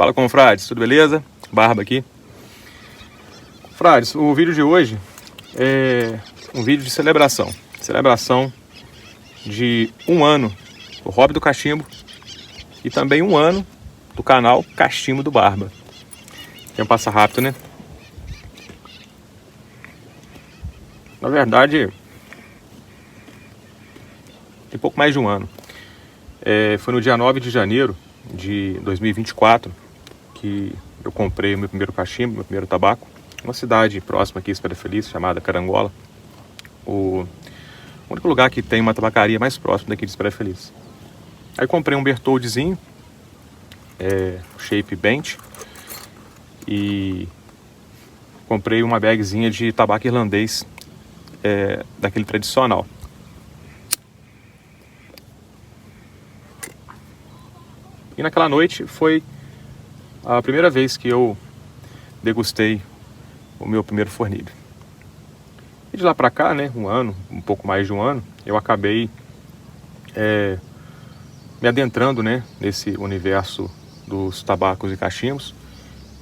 Fala, confrades, tudo beleza? Barba aqui. Confrades, o vídeo de hoje é um vídeo de celebração. Celebração de 1 ano do Hobby do Cachimbo e também 1 ano do canal Cachimbo do Barba. O tempo passa rápido, né? Na verdade, tem pouco mais de 1 ano. Foi no dia 9 de janeiro de 2024 que eu comprei o meu primeiro cachimbo, meu primeiro tabaco, uma cidade próxima aqui, Espera Feliz, chamada Carangola. O único lugar que tem uma tabacaria mais próximo daqui de Espera Feliz. Aí comprei um Bertholdzinho, Shape Bench, e comprei uma bagzinha de tabaco irlandês, daquele tradicional. E naquela noite foi a primeira vez que eu degustei o meu primeiro fornilho. E de lá pra cá, né, 1 ano, um pouco mais de 1 ano, eu acabei me adentrando, né, nesse universo dos tabacos e cachimbos.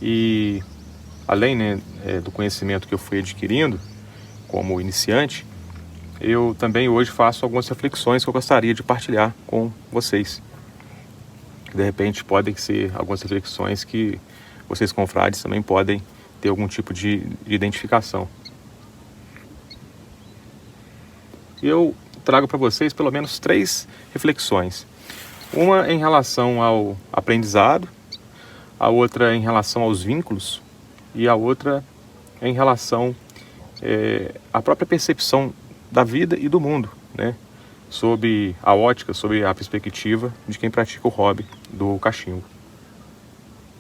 E além, né, do conhecimento que eu fui adquirindo como iniciante, eu também hoje faço algumas reflexões que eu gostaria de partilhar com vocês. De repente podem ser algumas reflexões que vocês, confrades, também podem ter algum tipo de identificação. Eu trago para vocês pelo menos 3 reflexões. Uma em relação ao aprendizado, a outra em relação aos vínculos e a outra em relação à própria percepção da vida e do mundo, né? Sob a ótica, sob a perspectiva de quem pratica o hobby do cachimbo.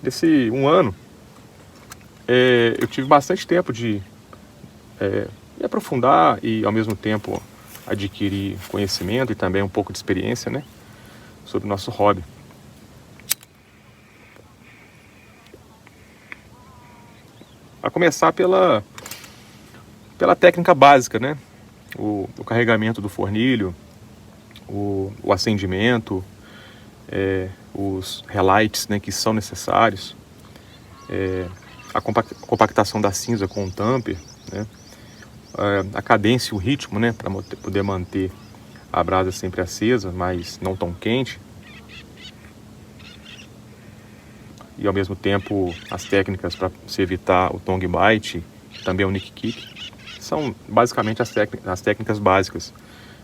Nesse 1 ano, eu tive bastante tempo de me aprofundar e, ao mesmo tempo, adquirir conhecimento e também um pouco de experiência, né, sobre o nosso hobby. A começar pela técnica básica, né? O carregamento do fornilho, o acendimento, os relights, né, que são necessários, a compactação da cinza com o tamper, né, a cadência e o ritmo, né, para poder manter a brasa sempre acesa, mas não tão quente. E ao mesmo tempo as técnicas para se evitar o tongue bite, também o nick kick, são basicamente as técnicas básicas,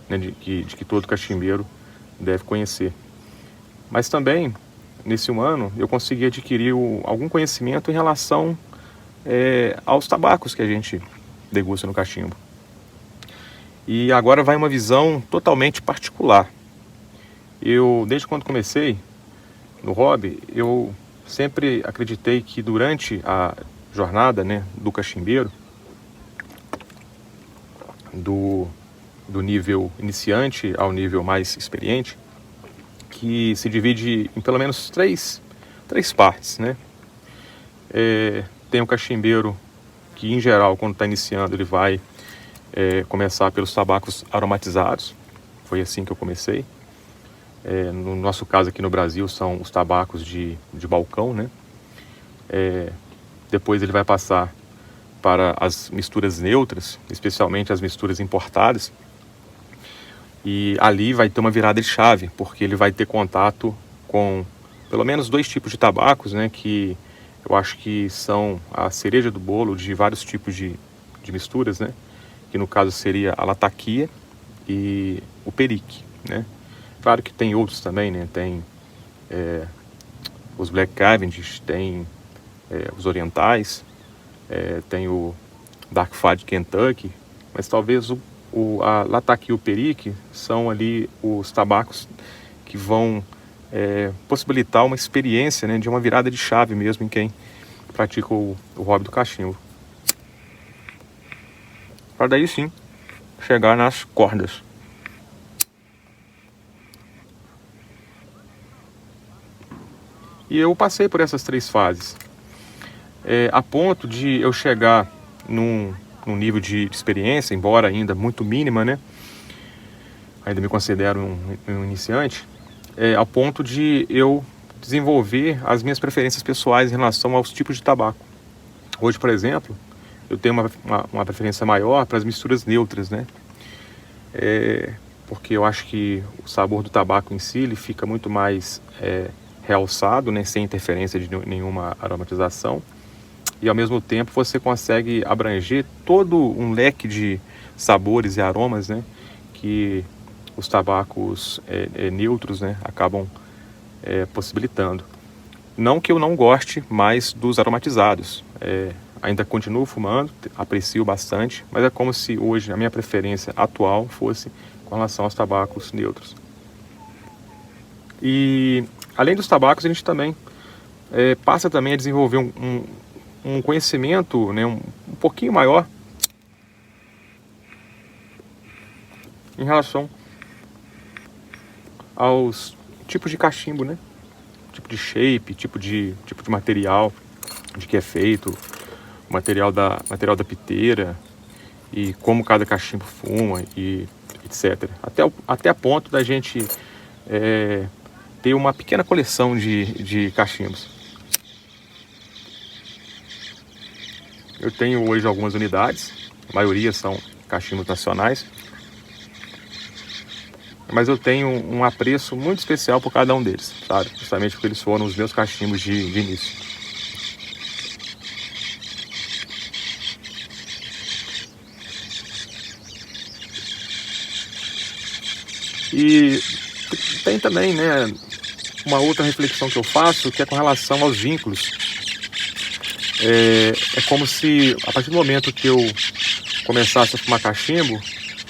né, de que todo cachimbeiro deve conhecer. Mas também, nesse 1 ano, eu consegui adquirir algum conhecimento em relação aos tabacos que a gente degusta no cachimbo. E agora vai uma visão totalmente particular. Eu, desde quando comecei no hobby, eu sempre acreditei que durante a jornada, né, do cachimbeiro, do nível iniciante ao nível mais experiente, que se divide em pelo menos três partes, né? Tem o cachimbeiro que, em geral, quando está iniciando, ele vai começar pelos tabacos aromatizados. Foi assim que eu comecei. No nosso caso aqui no Brasil são os tabacos de balcão, né? Depois ele vai passar para as misturas neutras, especialmente as misturas importadas. E ali vai ter uma virada de chave, porque ele vai ter contato com pelo menos 2 tipos de tabacos, né, que eu acho que são a cereja do bolo de vários tipos de misturas, né, que no caso seria a lataquia e o perique, né. Claro que tem outros também, né, tem os Black Cavendish, tem os orientais, tem o Dark Fudge Kentucky, mas talvez a lataquia e o perique são ali os tabacos que vão possibilitar uma experiência, né, de uma virada de chave mesmo em quem pratica o hobby do cachimbo. Para daí sim chegar nas cordas. E eu passei por essas 3 fases, a ponto de eu chegar num nível de experiência, embora ainda muito mínima, né? Ainda me considero um iniciante, ao ponto de eu desenvolver as minhas preferências pessoais em relação aos tipos de tabaco. Hoje, por exemplo, eu tenho uma preferência maior para as misturas neutras, né? Porque eu acho que o sabor do tabaco em si ele fica muito mais realçado, né? Sem interferência de nenhuma aromatização. E ao mesmo tempo você consegue abranger todo um leque de sabores e aromas, né? Que os tabacos neutros, né? Acabam possibilitando. Não que eu não goste mais dos aromatizados, ainda continuo fumando, aprecio bastante, mas é como se hoje a minha preferência atual fosse com relação aos tabacos neutros. E além dos tabacos, a gente também passa também a desenvolver um conhecimento, né, um pouquinho maior em relação aos tipos de cachimbo, né? Tipo de shape, tipo de material, de que é feito, material da piteira e como cada cachimbo fuma e etc. Até a ponto da gente ter uma pequena coleção de cachimbos. Eu tenho hoje algumas unidades, a maioria são cachimbos nacionais, mas eu tenho um apreço muito especial por cada um deles, sabe? Justamente porque eles foram os meus cachimbos de início. E tem também, né, uma outra reflexão que eu faço, que é com relação aos vínculos. É como se, a partir do momento que eu começasse a fumar cachimbo,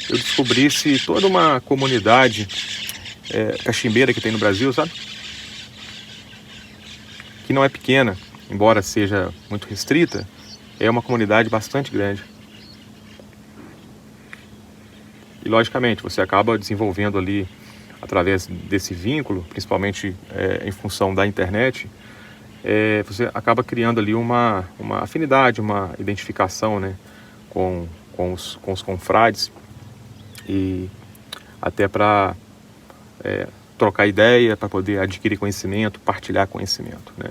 eu descobrisse toda uma comunidade cachimbeira que tem no Brasil, sabe? Que não é pequena, embora seja muito restrita, é uma comunidade bastante grande. E logicamente você acaba desenvolvendo ali, através desse vínculo, principalmente em função da internet, você acaba criando ali uma afinidade, uma identificação, né, com os confrades, e até para trocar ideia, para poder adquirir conhecimento, partilhar conhecimento, né?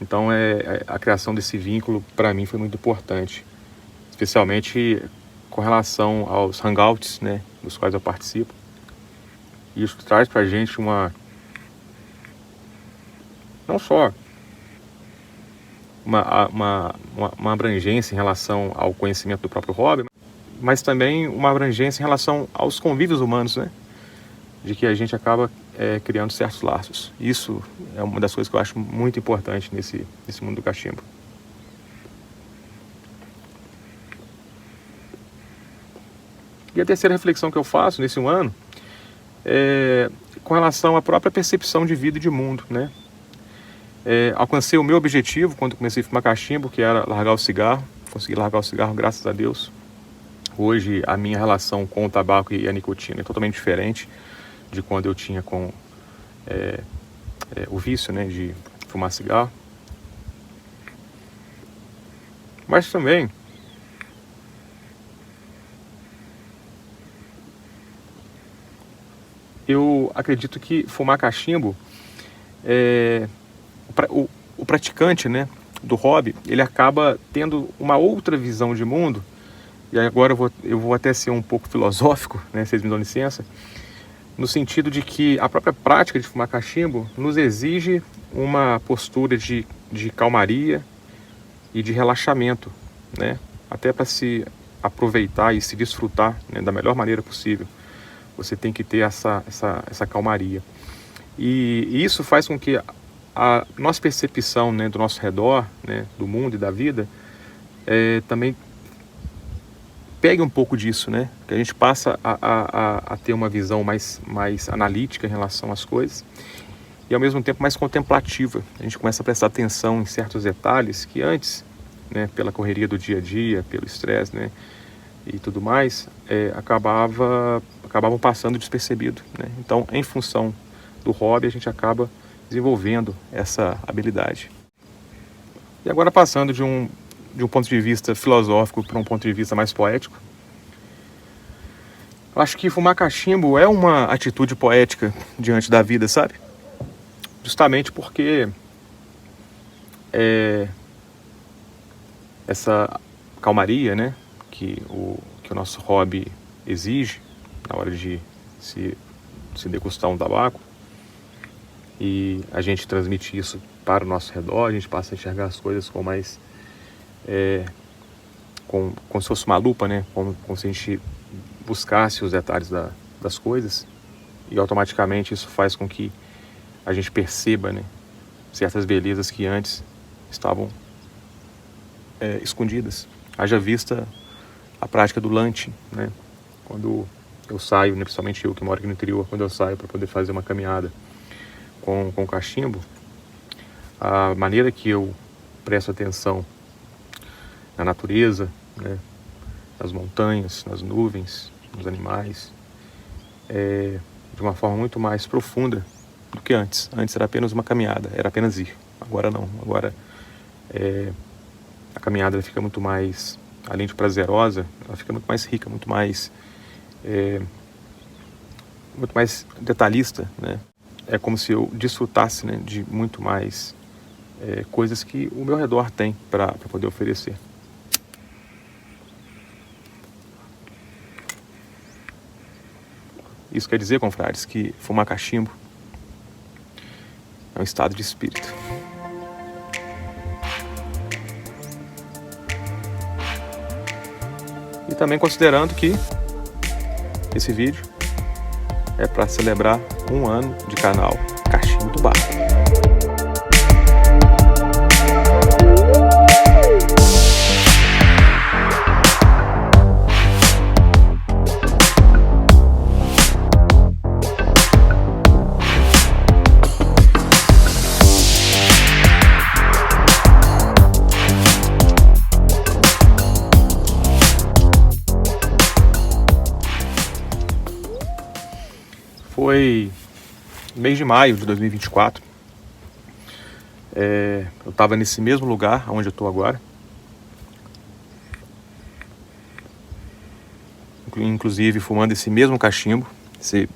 Então a criação desse vínculo para mim foi muito importante, especialmente com relação aos hangouts, né, dos quais eu participo. E isso traz para a gente não só uma abrangência em relação ao conhecimento do próprio hobby, mas também uma abrangência em relação aos convívios humanos, né? De que a gente acaba criando certos laços. Isso é uma das coisas que eu acho muito importante nesse mundo do cachimbo. E a terceira reflexão que eu faço nesse ano é com relação à própria percepção de vida e de mundo, né? Alcancei o meu objetivo quando comecei a fumar cachimbo, que era largar o cigarro. Consegui largar o cigarro, graças a Deus. Hoje a minha relação com o tabaco e a nicotina é totalmente diferente de quando eu tinha com o vício, né, de fumar cigarro. Mas também eu acredito que fumar cachimbo, o praticante, né, do hobby, ele acaba tendo uma outra visão de mundo. E agora eu vou até ser um pouco filosófico, né, vocês me dão licença, no sentido de que a própria prática de fumar cachimbo nos exige uma postura de calmaria e de relaxamento, né, até para se aproveitar e se desfrutar, né, da melhor maneira possível. Você tem que ter essa calmaria. E isso faz com que a nossa percepção, né, do nosso redor, né, do mundo e da vida, também pegue um pouco disso, né? Que a gente passa a ter uma visão mais analítica em relação às coisas e ao mesmo tempo mais contemplativa. A gente começa a prestar atenção em certos detalhes que antes, né, pela correria do dia a dia, pelo estresse, né, e tudo mais, acabavam passando despercebido, né? Então, em função do hobby, a gente acaba desenvolvendo essa habilidade. E agora passando de um ponto de vista filosófico para um ponto de vista mais poético, eu acho que fumar cachimbo é uma atitude poética diante da vida, sabe? justamente porque essa calmaria, né, que o nosso hobby exige na hora de se degustar um tabaco, e a gente transmite isso para o nosso redor, a gente passa a enxergar as coisas com mais como se fosse uma lupa, né, como se a gente buscasse os detalhes das coisas, e automaticamente isso faz com que a gente perceba, né, certas belezas que antes estavam escondidas. Haja vista a prática do lanche, né? Quando eu saio, né, principalmente eu que moro aqui no interior, quando eu saio para poder fazer uma caminhada com o cachimbo, a maneira que eu presto atenção na natureza, né, nas montanhas, nas nuvens, nos animais, de uma forma muito mais profunda do que antes. Antes era apenas uma caminhada, era apenas ir. Agora não. Agora a caminhada fica muito mais, além de prazerosa, ela fica muito mais rica, muito mais detalhista, né? É como se eu desfrutasse, né, de muito mais coisas que o meu redor tem para poder oferecer. Isso quer dizer, confrades, que fumar cachimbo é um estado de espírito. E também considerando que esse vídeo é para celebrar 1 ano de canal Cachimbo do Barba. Foi mês de maio de 2024. Eu estava nesse mesmo lugar onde eu estou agora. Inclusive fumando esse mesmo cachimbo, esse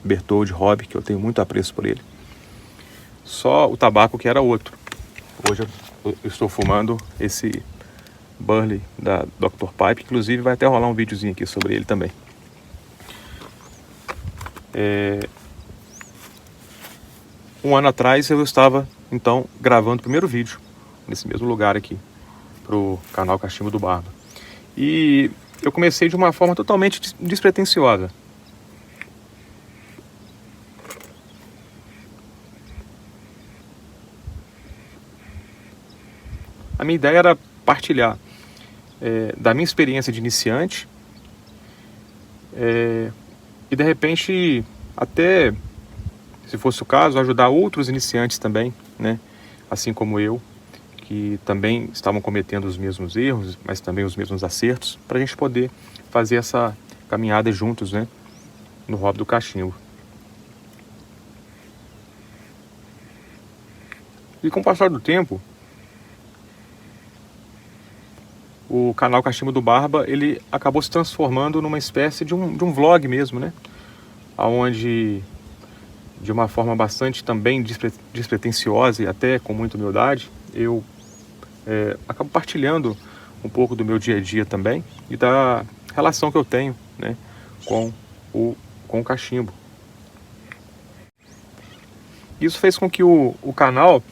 Berthold Hobby, que eu tenho muito apreço por ele. Só o tabaco que era outro. Hoje eu estou fumando esse Burley da Dr. Pipe. Inclusive vai até rolar um videozinho aqui sobre ele também. Um ano atrás eu estava então gravando o primeiro vídeo nesse mesmo lugar aqui pro canal Cachimbo do Barba, e eu comecei de uma forma totalmente despretensiosa. A minha ideia era partilhar da minha experiência de iniciante, e de repente, até, se fosse o caso, ajudar outros iniciantes também, né? Assim como eu, que também estavam cometendo os mesmos erros, mas também os mesmos acertos, para a gente poder fazer essa caminhada juntos, né? No hobby do cachimbo. E com o passar do tempo, o canal Cachimbo do Barba, ele acabou se transformando numa espécie de um vlog mesmo, né? Onde, de uma forma bastante também despretensiosa e até com muita humildade, eu acabo partilhando um pouco do meu dia a dia também e da relação que eu tenho, né, com o cachimbo. Isso fez com que o canal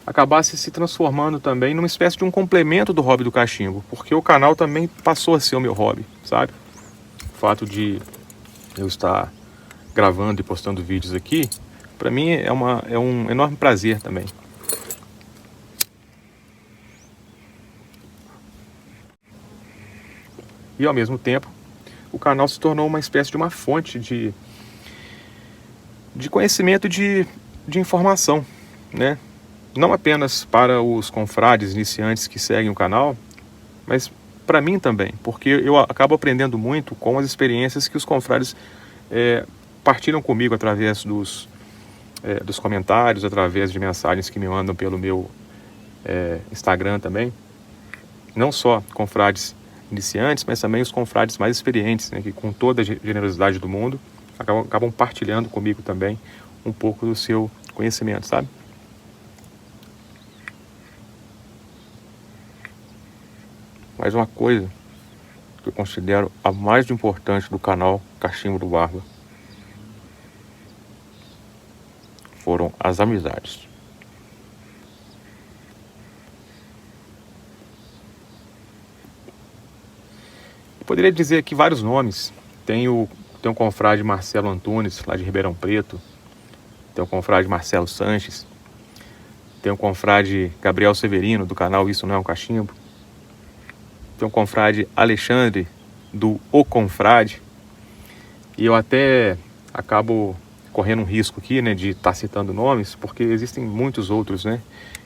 acabasse se transformando também numa espécie de um complemento do hobby do cachimbo, porque o canal também passou a ser o meu hobby, sabe? O fato de eu estar gravando e postando vídeos aqui, para mim é um enorme prazer também. E ao mesmo tempo, o canal se tornou uma espécie de uma fonte de conhecimento, de informação, né? Não apenas para os confrades iniciantes que seguem o canal, mas para mim também, porque eu acabo aprendendo muito com as experiências que os confrades partilham comigo através dos comentários, através de mensagens que me mandam pelo meu Instagram também. Não só confrades iniciantes, mas também os confrades mais experientes, né, que com toda a generosidade do mundo acabam partilhando comigo também um pouco do seu conhecimento, sabe? Mas uma coisa que eu considero a mais importante do canal Cachimbo do Barba foram as amizades. Eu poderia dizer aqui vários nomes. Tem o confrade Marcelo Antunes, lá de Ribeirão Preto. Tem o confrade Marcelo Sanches. Tem o confrade Gabriel Severino, do canal Isso Não é um Cachimbo. Tem o confrade Alexandre, do O Confrade. E eu até acabo correndo um risco aqui, né, de estar citando nomes, porque existem muitos outros, né,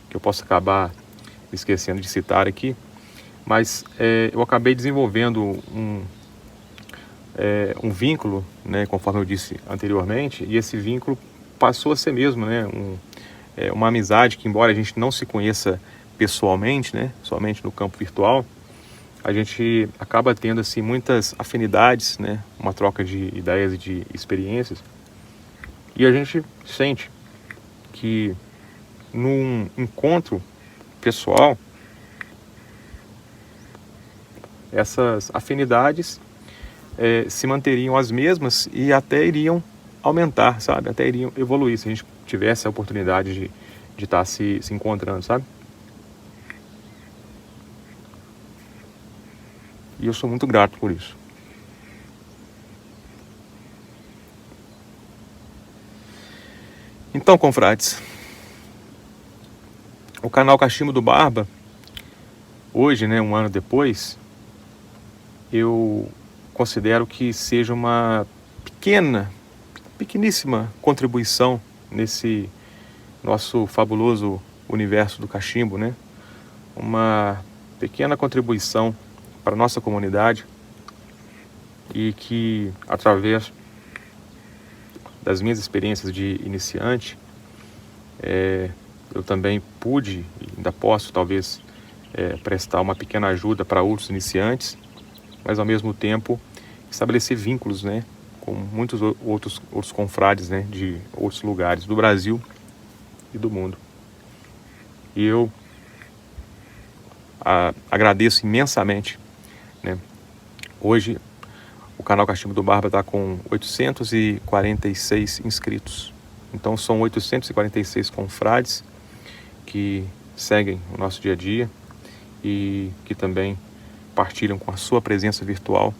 que eu posso acabar me esquecendo de citar aqui. Mas eu acabei desenvolvendo um vínculo, né, conforme eu disse anteriormente, e esse vínculo passou a ser mesmo, né, uma amizade que, embora a gente não se conheça pessoalmente, né, somente no campo virtual, a gente acaba tendo assim muitas afinidades, né, uma troca de ideias e de experiências, e a gente sente que num encontro pessoal essas afinidades se manteriam as mesmas e até iriam aumentar, sabe? Até iriam evoluir se a gente tivesse a oportunidade de estar se encontrando, sabe? E eu sou muito grato por isso. Então, confrades, o canal Cachimbo do Barba, hoje, né, um ano depois, eu considero que seja uma pequeníssima contribuição nesse nosso fabuloso universo do cachimbo, né? Uma pequena contribuição para a nossa comunidade e que, através das minhas experiências de iniciante, eu também pude e ainda posso, talvez, prestar uma pequena ajuda para outros iniciantes, mas ao mesmo tempo estabelecer vínculos, né, com muitos outros confrades, né, de outros lugares do Brasil e do mundo. E eu agradeço imensamente, né? Hoje o canal Cachimbo do Barba está com 846 inscritos. Então são 846 confrades que seguem o nosso dia a dia e que também partilham com a sua presença virtual,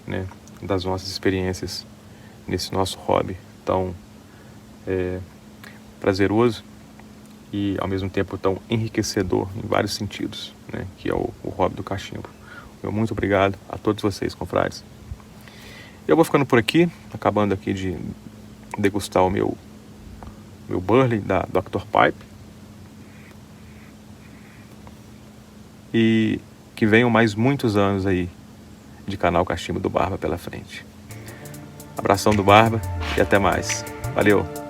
né, das nossas experiências nesse nosso hobby tão prazeroso e ao mesmo tempo tão enriquecedor em vários sentidos, né, que é o hobby do cachimbo. Meu muito obrigado a todos vocês, confrades. Eu vou ficando por aqui, acabando aqui de degustar o meu Burley da Dr. Pipe. E que venham mais muitos anos aí de canal Cachimbo do Barba pela frente. Abração do Barba e até mais. Valeu!